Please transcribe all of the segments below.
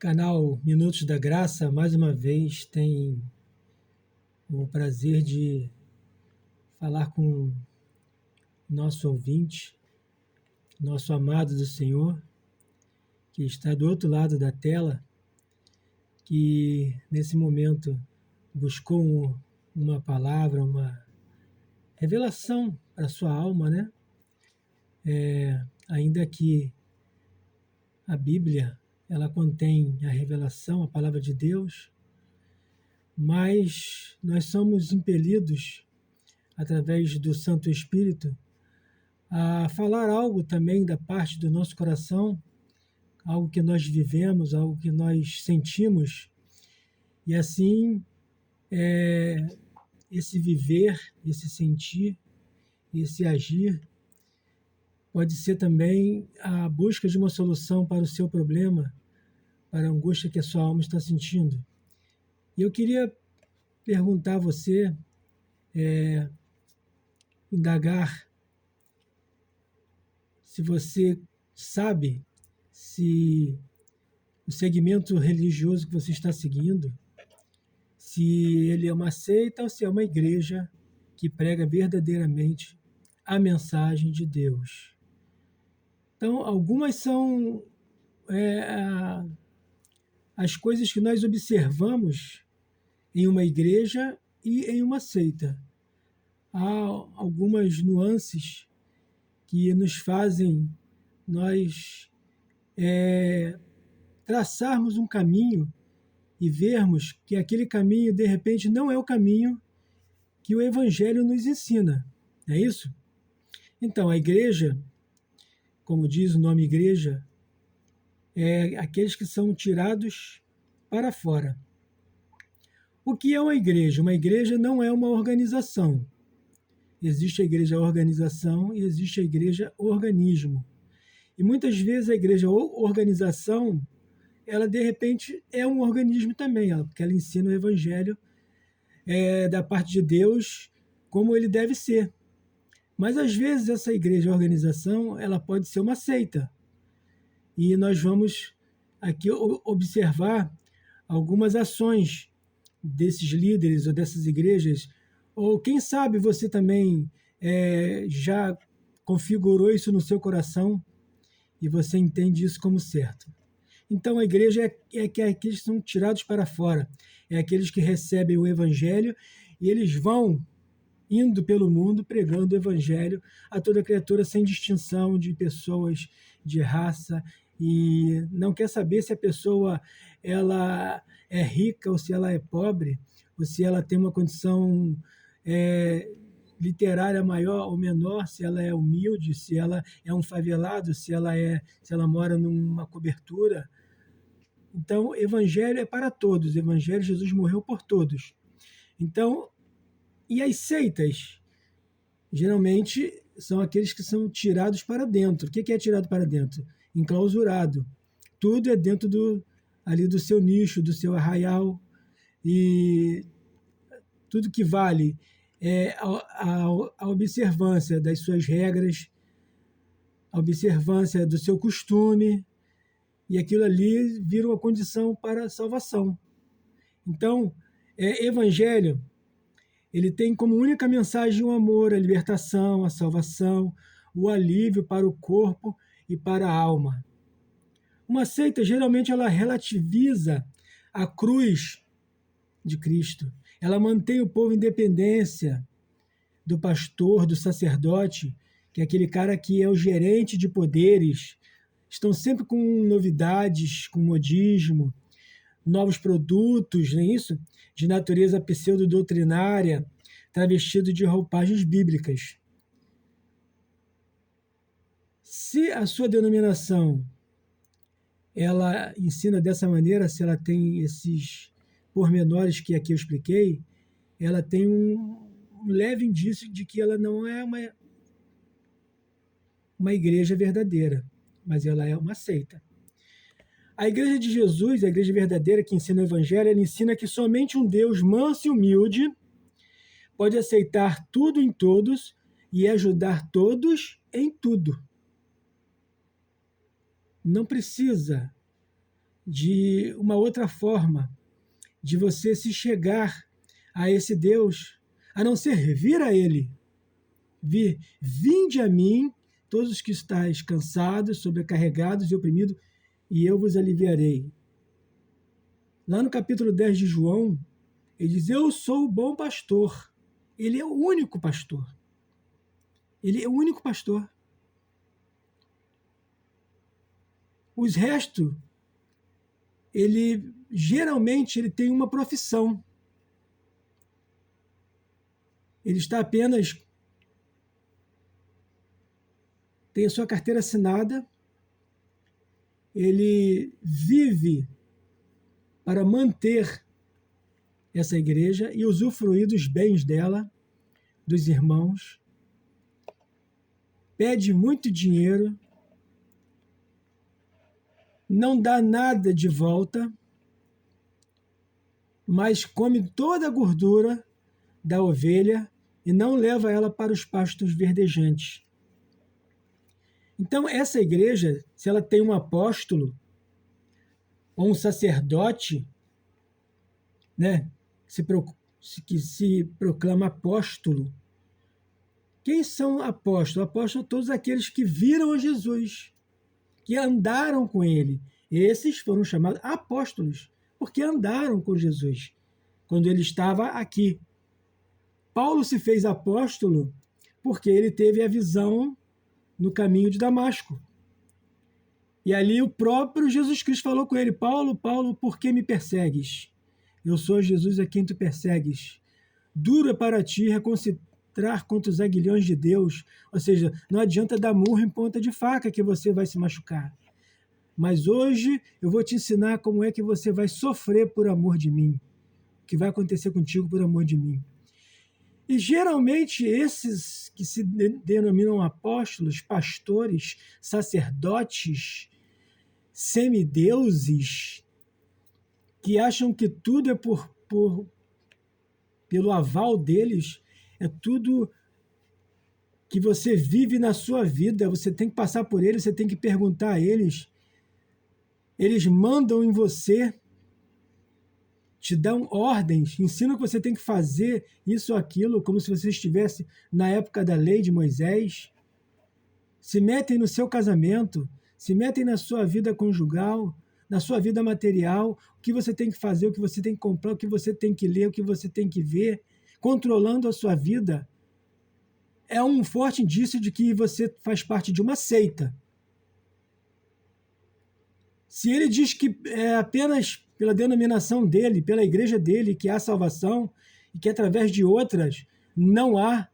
Canal Minutos da Graça, mais uma vez, tem o prazer de falar com nosso ouvinte, nosso amado do Senhor, que está do outro lado da tela, que nesse momento buscou uma palavra, uma revelação para a sua alma, né? Ainda que a Bíblia ela contém a revelação, a palavra de Deus, mas nós somos impelidos, através do Santo Espírito, a falar algo também da parte do nosso coração, algo que nós vivemos, algo que nós sentimos, e assim esse viver, esse sentir, esse agir, pode ser também a busca de uma solução para o seu problema, para a angústia que a sua alma está sentindo. E eu queria perguntar a você, indagar se você sabe se o segmento religioso que você está seguindo, se ele é uma seita ou se é uma igreja que prega verdadeiramente a mensagem de Deus. Então, algumas são as coisas que nós observamos em uma igreja e em uma seita. Há algumas nuances que nos fazem nós traçarmos um caminho e vermos que aquele caminho, de repente, não é o caminho que o Evangelho nos ensina. É isso? Então, a igreja, como diz o nome igreja, é aqueles que são tirados para fora. O que é uma igreja? Uma igreja não é uma organização. Existe a igreja organização e existe a igreja organismo. E muitas vezes a igreja organização, ela de repente é um organismo também, porque ela ensina o evangelho da parte de Deus como ele deve ser. Mas às vezes essa igreja organização, ela pode ser uma seita. E nós vamos aqui observar algumas ações desses líderes ou dessas igrejas, ou quem sabe você também já configurou isso no seu coração e você entende isso como certo. Então a igreja é aqueles que são tirados para fora, é aqueles que recebem o evangelho e eles vão indo pelo mundo pregando o evangelho a toda criatura sem distinção de pessoas, de raça, e não quer saber se a pessoa ela é rica ou se ela é pobre, ou se ela tem uma condição literária maior ou menor, se ela é humilde, se ela é um favelado, se ela mora numa cobertura. Então, o evangelho é para todos, o evangelho, Jesus morreu por todos. Então, e as seitas, geralmente, são aqueles que são tirados para dentro. O que é tirado para dentro? Enclausurado. Tudo é dentro ali do seu nicho, do seu arraial, e tudo que vale é a observância das suas regras, a observância do seu costume, e aquilo ali vira uma condição para a salvação. Então, evangelho, ele tem como única mensagem o amor, a libertação, a salvação, o alívio para o corpo e para a alma. Uma seita, geralmente, ela relativiza a cruz de Cristo. Ela mantém o povo em dependência do pastor, do sacerdote, que é aquele cara que é o gerente de poderes. Estão sempre com novidades, com modismo, novos produtos, não é isso? De natureza pseudo-doutrinária, travestido de roupagens bíblicas. Se a sua denominação ela ensina dessa maneira, se ela tem esses pormenores que aqui eu expliquei, ela tem um leve indício de que ela não é uma igreja verdadeira, mas ela é uma seita. A igreja de Jesus, a igreja verdadeira que ensina o evangelho, ela ensina que somente um Deus manso e humilde pode aceitar tudo em todos e ajudar todos em tudo. Não precisa de uma outra forma de você se chegar a esse Deus, a não ser vir a Ele. Vinde a mim, todos os que estáis cansados, sobrecarregados e oprimidos, e eu vos aliviarei. Lá no capítulo 10 de João, ele diz, eu sou o bom pastor. Ele é o único pastor. Ele é o único pastor. Os restos, geralmente ele tem uma profissão. Ele está apenas, tem a sua carteira assinada, ele vive para manter essa igreja e usufruir dos bens dela, dos irmãos, pede muito dinheiro, não dá nada de volta, mas come toda a gordura da ovelha e não leva ela para os pastos verdejantes. Então, essa igreja, se ela tem um apóstolo ou um sacerdote, né, que se proclama apóstolo, quem são apóstolos? Apóstolos são todos aqueles que viram a Jesus, que andaram com ele. Esses foram chamados apóstolos, porque andaram com Jesus quando ele estava aqui. Paulo se fez apóstolo porque ele teve a visão no caminho de Damasco. E ali o próprio Jesus Cristo falou com ele, Paulo, Paulo, por que me persegues? Eu sou Jesus a quem tu persegues. Duro é para ti reconcentrar contra os aguilhões de Deus. Ou seja, não adianta dar murro em ponta de faca que você vai se machucar. Mas hoje eu vou te ensinar como é que você vai sofrer por amor de mim. O que vai acontecer contigo por amor de mim. E geralmente esses que se denominam apóstolos, pastores, sacerdotes, semideuses, que acham que tudo é pelo aval deles, é tudo que você vive na sua vida, você tem que passar por eles, você tem que perguntar a eles. Eles mandam em você, te dão ordens, ensinam que você tem que fazer isso ou aquilo, como se você estivesse na época da lei de Moisés. Se metem no seu casamento, se metem na sua vida conjugal, na sua vida material, o que você tem que fazer, o que você tem que comprar, o que você tem que ler, o que você tem que ver, controlando a sua vida. É um forte indício de que você faz parte de uma seita. Se ele diz que é apenas pela denominação dele, pela igreja dele, que há salvação, e que através de outras não há,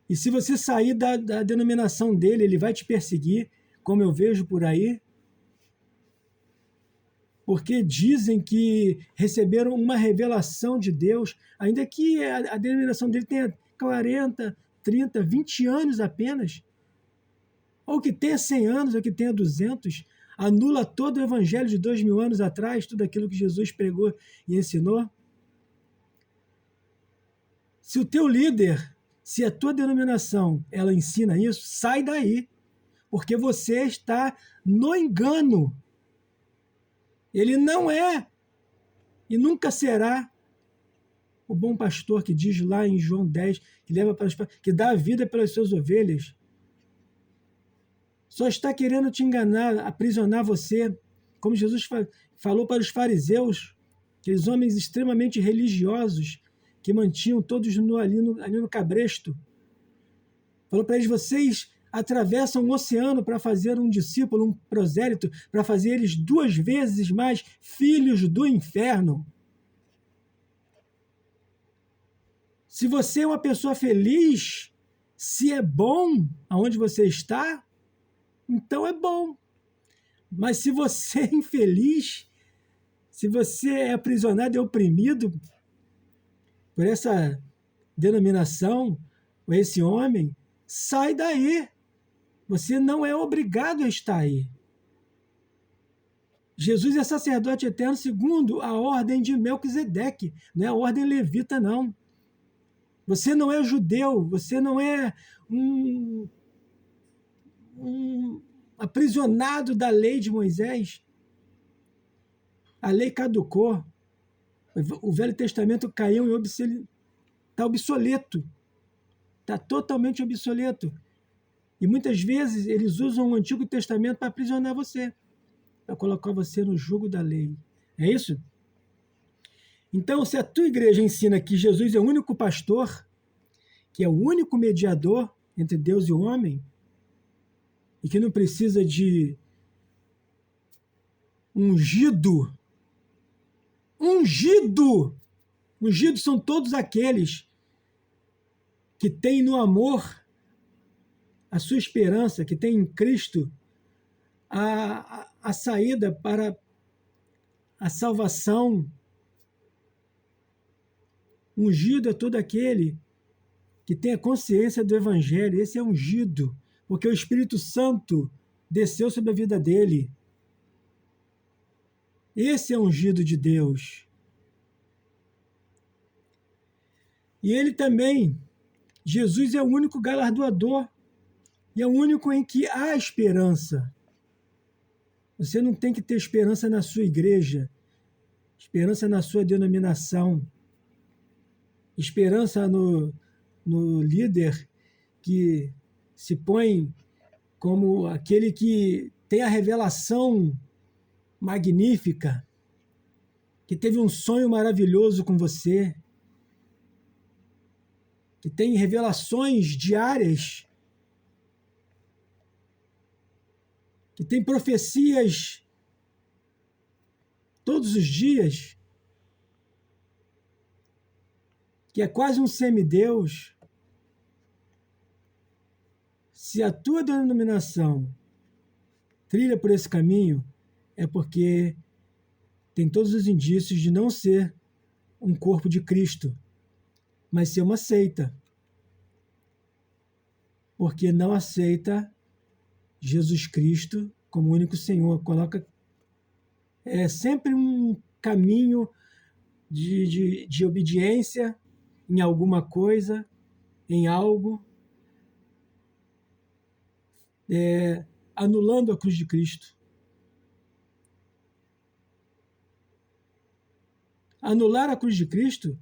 e se você sair da denominação dele, ele vai te perseguir, como eu vejo por aí, porque dizem que receberam uma revelação de Deus, ainda que a denominação dele tenha 40, 30, 20 anos apenas, ou que tenha 100 anos, ou que tenha 200, anula todo o evangelho de 2000 anos atrás, tudo aquilo que Jesus pregou e ensinou. Se o teu líder, se a tua denominação, ela ensina isso, sai daí, porque você está no engano. Ele não é e nunca será o bom pastor que diz lá em João 10, que leva para que dá a vida pelas suas ovelhas. Só está querendo te enganar, aprisionar você, como Jesus falou para os fariseus, aqueles homens extremamente religiosos que mantinham todos ali no cabresto. Falou para eles, vocês atravessam um oceano para fazer um discípulo, um prosélito, para fazer eles 2 vezes mais filhos do inferno. Se você é uma pessoa feliz, se é bom aonde você está, então é bom. Mas se você é infeliz, se você é aprisionado e oprimido por essa denominação, ou esse homem, sai daí. Você não é obrigado a estar aí. Jesus é sacerdote eterno segundo a ordem de Melquisedeque, não é a ordem levita, não. Você não é judeu, você não é um aprisionado da lei de Moisés. A lei caducou. O Velho Testamento caiu em está obsoleto. Está totalmente obsoleto. E muitas vezes eles usam o Antigo Testamento para aprisionar você, para colocar você no jugo da lei. É isso? Então, se a tua igreja ensina que Jesus é o único pastor, que é o único mediador entre Deus e o homem, e que não precisa de ungido. Ungidos são todos aqueles que têm no amor a sua esperança, que têm em Cristo a saída para a salvação. Ungido é todo aquele que tem a consciência do Evangelho. Esse é ungido, porque o Espírito Santo desceu sobre a vida dele. Esse é ungido de Deus. E ele também, Jesus é o único galardoador e é o único em que há esperança. Você não tem que ter esperança na sua igreja, esperança na sua denominação, esperança no líder que se põe como aquele que tem a revelação magnífica, que teve um sonho maravilhoso com você, que tem revelações diárias, que tem profecias todos os dias, que é quase um semideus. Se a tua denominação trilha por esse caminho, é porque tem todos os indícios de não ser um corpo de Cristo, mas ser uma seita. Porque não aceita Jesus Cristo como único Senhor. Coloca sempre um caminho de obediência em alguma coisa, em algo, anulando a cruz de Cristo. Anular a cruz de Cristo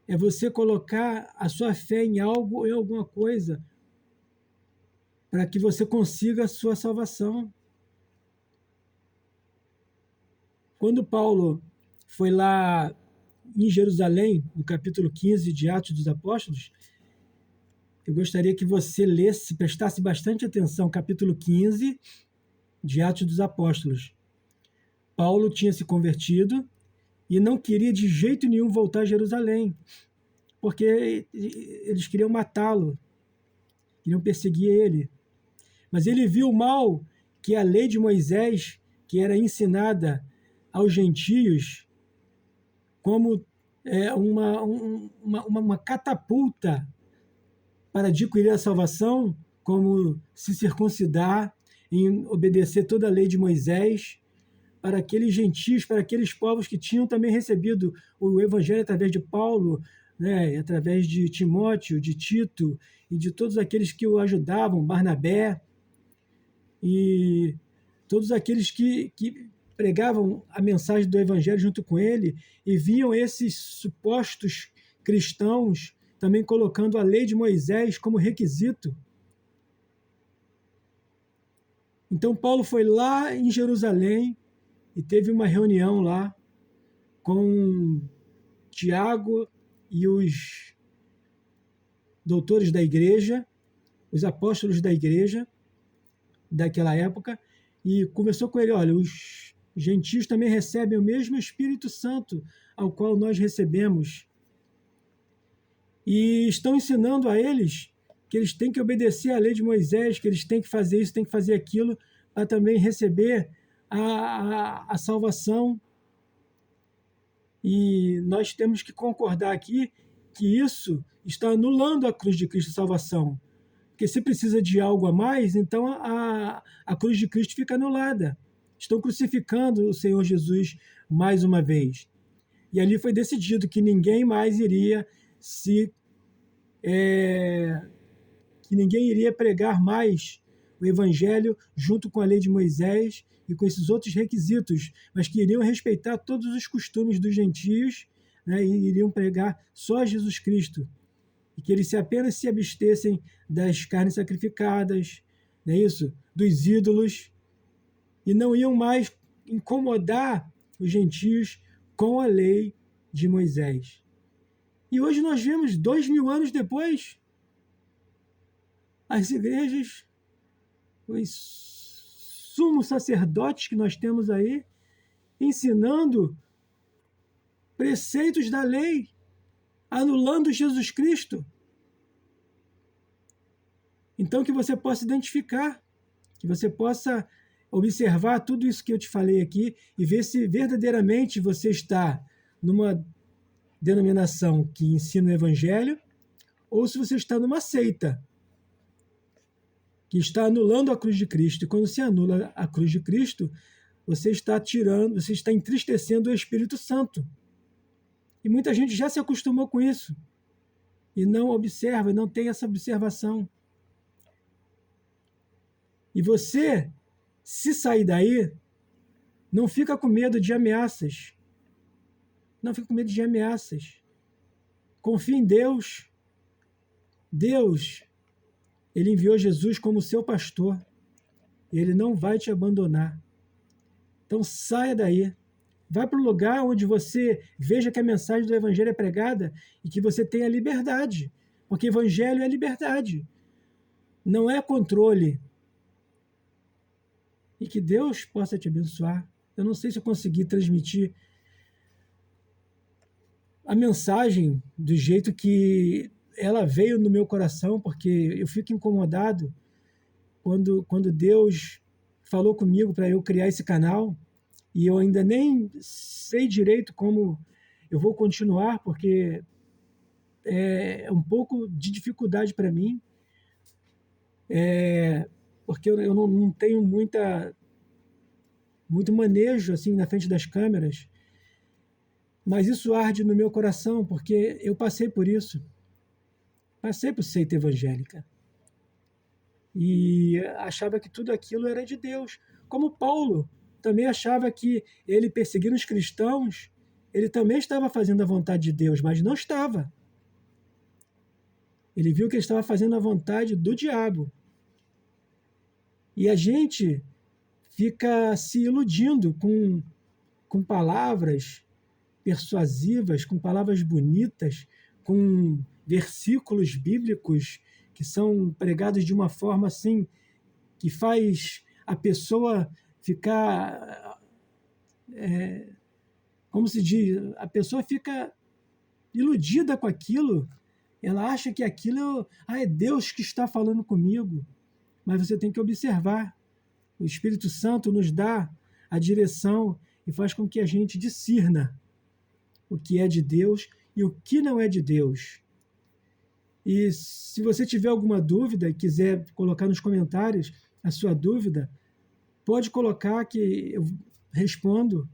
é você colocar a sua fé em algo, em alguma coisa, para que você consiga a sua salvação. Quando Paulo foi lá em Jerusalém, no capítulo 15 de Atos dos Apóstolos, eu gostaria que você lesse, prestasse bastante atenção, capítulo 15 de Atos dos Apóstolos. Paulo tinha se convertido e não queria de jeito nenhum voltar a Jerusalém, porque eles queriam matá-lo, queriam perseguir ele. Mas ele viu o mal que a lei de Moisés, que era ensinada aos gentios, como uma catapulta para adquirir a salvação, como se circuncidar, em obedecer toda a lei de Moisés, para aqueles gentios, para aqueles povos que tinham também recebido o Evangelho através de Paulo, né, através de Timóteo, de Tito e de todos aqueles que o ajudavam, Barnabé, e todos aqueles que pregavam a mensagem do Evangelho junto com ele e viam esses supostos cristãos também colocando a lei de Moisés como requisito. Então Paulo foi lá em Jerusalém e teve uma reunião lá com Tiago e os doutores da igreja, os apóstolos da igreja daquela época, e conversou com ele: olha, os gentios também recebem o mesmo Espírito Santo ao qual nós recebemos, e estão ensinando a eles que eles têm que obedecer à lei de Moisés, que eles têm que fazer isso, têm que fazer aquilo, para também receber a salvação. E nós temos que concordar aqui que isso está anulando a cruz de Cristo, a salvação. Porque se precisa de algo a mais, então a cruz de Cristo fica anulada. Estão crucificando o Senhor Jesus mais uma vez. E ali foi decidido que ninguém mais iria que ninguém iria pregar mais o Evangelho junto com a lei de Moisés, e com esses outros requisitos, mas que iriam respeitar todos os costumes dos gentios, né, e iriam pregar só Jesus Cristo, e que eles apenas se abstessem das carnes sacrificadas, não é isso? Dos ídolos, e não iam mais incomodar os gentios com a lei de Moisés. E hoje nós vemos, 2000 anos depois, as igrejas, os sumos sacerdotes que nós temos aí, ensinando preceitos da lei, anulando Jesus Cristo. Então, que você possa identificar, que você possa observar tudo isso que eu te falei aqui e ver se verdadeiramente você está numa denominação que ensina o Evangelho ou se você está numa seita que está anulando a cruz de Cristo. E quando se anula a cruz de Cristo, você está tirando, você está entristecendo o Espírito Santo. E muita gente já se acostumou com isso e não observa, não tem essa observação. E você, se sair daí, não fica com medo de ameaças. Não fica com medo de ameaças. Confie em Deus. Deus, Ele enviou Jesus como seu pastor. Ele não vai te abandonar. Então saia daí. Vai para o lugar onde você veja que a mensagem do Evangelho é pregada e que você tenha liberdade. Porque Evangelho é liberdade. Não é controle. E que Deus possa te abençoar. Eu não sei se eu consegui transmitir a mensagem do jeito que ela veio no meu coração, porque eu fico incomodado quando Deus falou comigo para eu criar esse canal e eu ainda nem sei direito como eu vou continuar, porque é um pouco de dificuldade para mim, porque eu não tenho muito manejo assim na frente das câmeras, mas isso arde no meu coração, porque eu passei por isso. Passei por seita evangélica. E achava que tudo aquilo era de Deus. Como Paulo também achava que ele perseguindo os cristãos, ele também estava fazendo a vontade de Deus, mas não estava. Ele viu que ele estava fazendo a vontade do diabo. E a gente fica se iludindo com palavras persuasivas, com palavras bonitas, com versículos bíblicos que são pregados de uma forma assim que faz a pessoa ficar, como se diz, a pessoa fica iludida com aquilo, ela acha que aquilo é Deus que está falando comigo, mas você tem que observar. O Espírito Santo nos dá a direção e faz com que a gente discirna o que é de Deus e o que não é de Deus. E se você tiver alguma dúvida e quiser colocar nos comentários a sua dúvida, pode colocar que eu respondo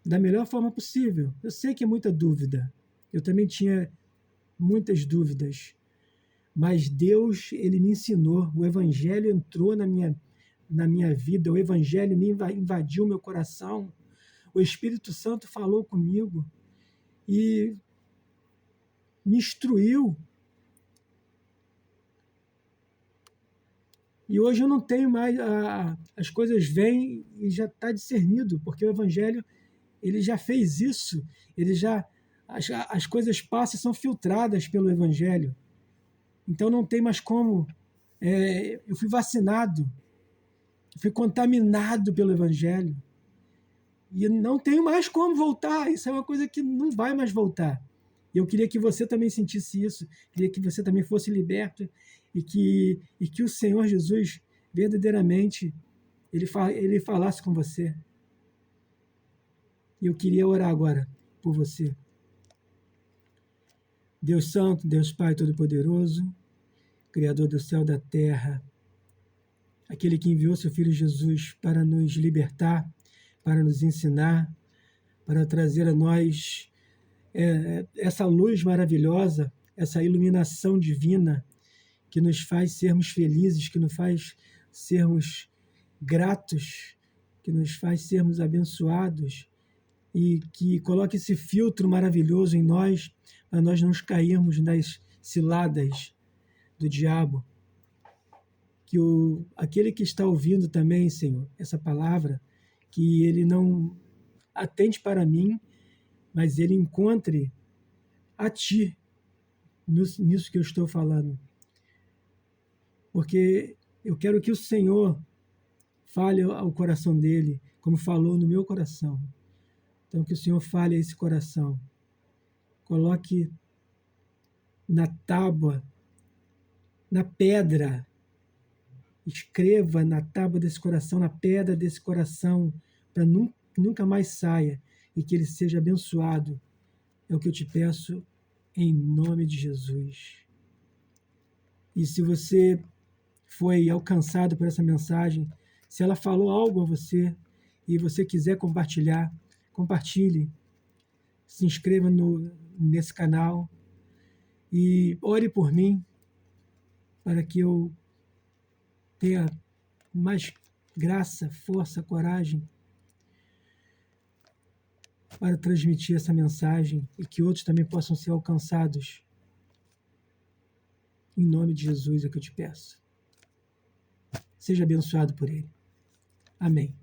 da melhor forma possível. Eu sei que é muita dúvida. Eu também tinha muitas dúvidas. Mas Deus, Ele me ensinou. O Evangelho entrou na minha vida. O Evangelho me invadiu meu coração. O Espírito Santo falou comigo e me instruiu. E hoje eu não tenho mais... as coisas vêm e já está discernido, porque o Evangelho ele já fez isso. As coisas passam e são filtradas pelo Evangelho. Então não tem mais como... eu fui vacinado, eu fui contaminado pelo Evangelho. E não tenho mais como voltar. Isso é uma coisa que não vai mais voltar. E eu queria que você também sentisse isso. Queria que você também fosse liberto e que o Senhor Jesus verdadeiramente ele falasse com você. E eu queria orar agora por você. Deus Santo, Deus Pai Todo-Poderoso, Criador do céu e da terra, aquele que enviou seu Filho Jesus para nos libertar, para nos ensinar, para trazer a nós essa luz maravilhosa, essa iluminação divina que nos faz sermos felizes, que nos faz sermos gratos, que nos faz sermos abençoados e que coloque esse filtro maravilhoso em nós para nós não cairmos nas ciladas do diabo. Que aquele que está ouvindo também, Senhor, essa palavra, que ele não atente para mim, mas ele encontre a Ti nisso que eu estou falando. Porque eu quero que o Senhor fale ao coração dele, como falou no meu coração. Então, que o Senhor fale a esse coração. Coloque na tábua, na pedra. Escreva na tábua desse coração, na pedra desse coração, para nunca mais saia e que ele seja abençoado. É o que eu te peço em nome de Jesus. E se você foi alcançado por essa mensagem, se ela falou algo a você e você quiser compartilhar, compartilhe. Se inscreva nesse canal e ore por mim para que eu tenha mais graça, força, coragem para transmitir essa mensagem e que outros também possam ser alcançados. Em nome de Jesus é que eu te peço. Seja abençoado por Ele. Amém.